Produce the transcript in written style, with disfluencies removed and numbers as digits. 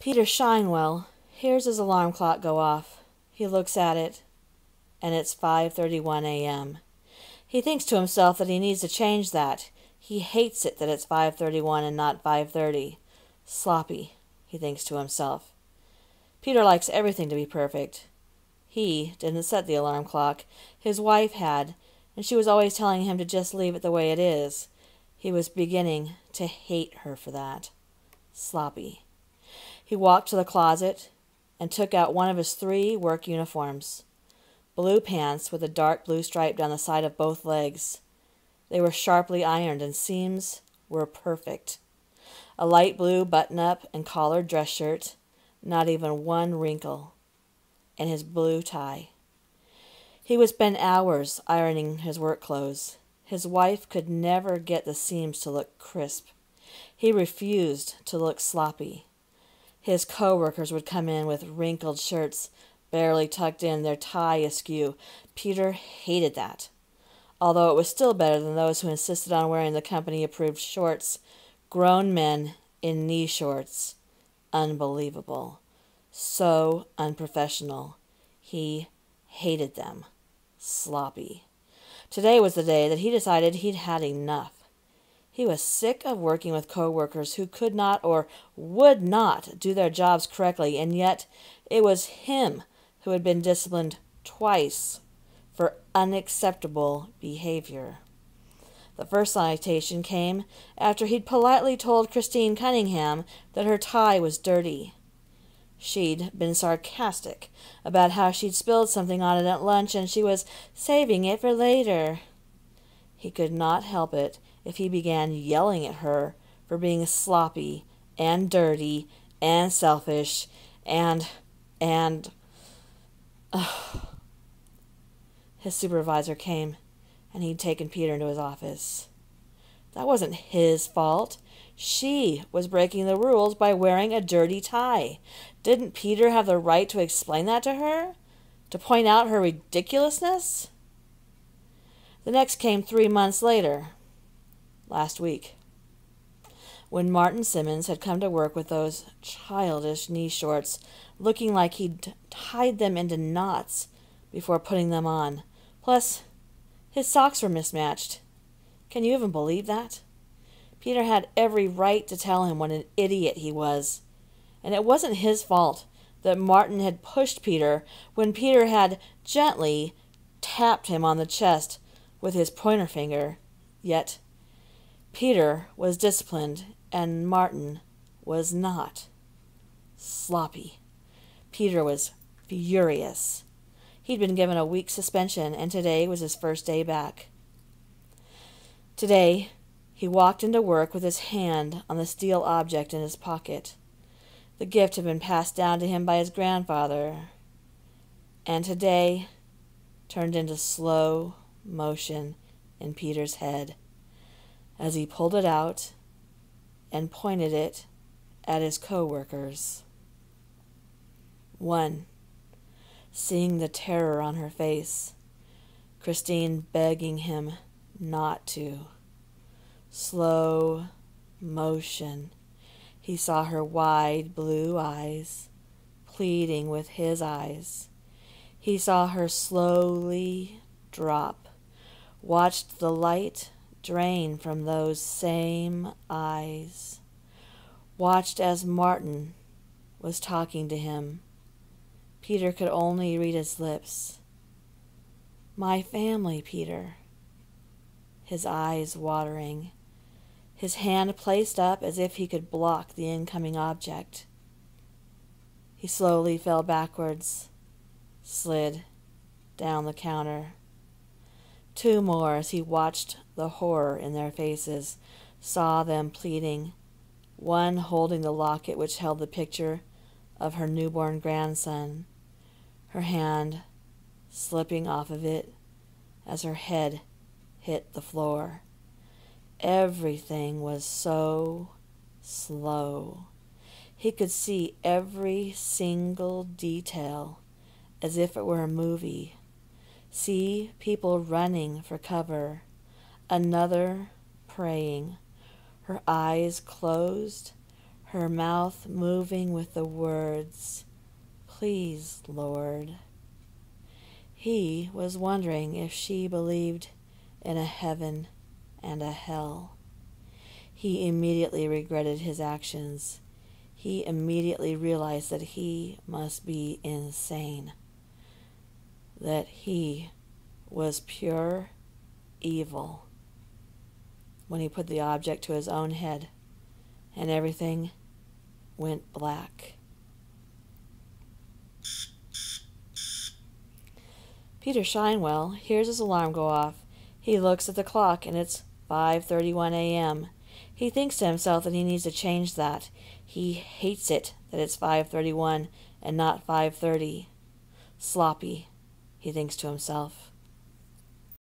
Peter Shinewell hears his alarm clock go off. He looks at it, and it's 5:31 a.m. He thinks to himself that he needs to change that. He hates it that it's 5:31 and not 5:30. Sloppy, he thinks to himself. Peter likes everything to be perfect. He didn't set the alarm clock. His wife had, and she was always telling him to just leave it the way it is. He was beginning to hate her for that. Sloppy. He walked to the closet and took out one of his 3 work uniforms. Blue pants with a dark blue stripe down the side of both legs. They were sharply ironed and seams were perfect. A light blue button-up and collared dress shirt, not even one wrinkle, and his blue tie. He would spend hours ironing his work clothes. His wife could never get the seams to look crisp. He refused to look sloppy. His co-workers would come in with wrinkled shirts, barely tucked in, their tie askew. Peter hated that, although it was still better than those who insisted on wearing the company-approved shorts. Grown men in knee shorts. Unbelievable. So unprofessional. He hated them. Sloppy. Today was the day that he decided he'd had enough. He was sick of working with co-workers who could not or would not do their jobs correctly, and yet it was him who had been disciplined twice for unacceptable behavior. The first citation came after he'd politely told Christine Cunningham that her tie was dirty. She'd been sarcastic about how she'd spilled something on it at lunch and she was saving it for later. He could not help it if he began yelling at her for being sloppy and dirty and selfish and his supervisor came, and he'd taken Peter into his office. That wasn't his fault. She was breaking the rules by wearing a dirty tie. Didn't Peter have the right to explain that to her? To point out her ridiculousness? The next came 3 months later. Last week, when Martin Simmons had come to work with those childish knee shorts, looking like he'd tied them into knots before putting them on. Plus, his socks were mismatched. Can you even believe that? Peter had every right to tell him what an idiot he was. And it wasn't his fault that Martin had pushed Peter when Peter had gently tapped him on the chest with his pointer finger. Yet Peter was disciplined and Martin was not. Sloppy. Peter was furious. He'd been given a week's suspension, and today was his first day back. Today, he walked into work with his hand on the steel object in his pocket. The gift had been passed down to him by his grandfather, and today turned into slow motion in Peter's head as he pulled it out and pointed it at his co-workers. One, seeing the terror on her face, Christine begging him not to. Slow motion. He saw her wide blue eyes pleading with his eyes. He saw her slowly drop, watched the light drain from those same eyes, watched as Martin was talking to him. Peter could only read his lips. My family, Peter. His eyes watering, his hand placed up as if he could block the incoming object. He slowly fell backwards, slid down the counter. 2 more as he watched the horror in their faces, saw them pleading, one holding the locket which held the picture of her newborn grandson, her hand slipping off of it as her head hit the floor. Everything was so slow. He could see every single detail as if it were a movie. See people running for cover, another praying, her eyes closed, her mouth moving with the words, "Please, Lord." He was wondering if she believed in a heaven and a hell. He immediately regretted his actions. He immediately realized that he must be insane, that he was pure evil when he put the object to his own head, and everything went black. Peter Shinewell hears his alarm go off. He looks at the clock, and it's 5:31 a.m. He thinks to himself that he needs to change that. He hates it that it's 5:31 and not 5:30. Sloppy, he thinks to himself.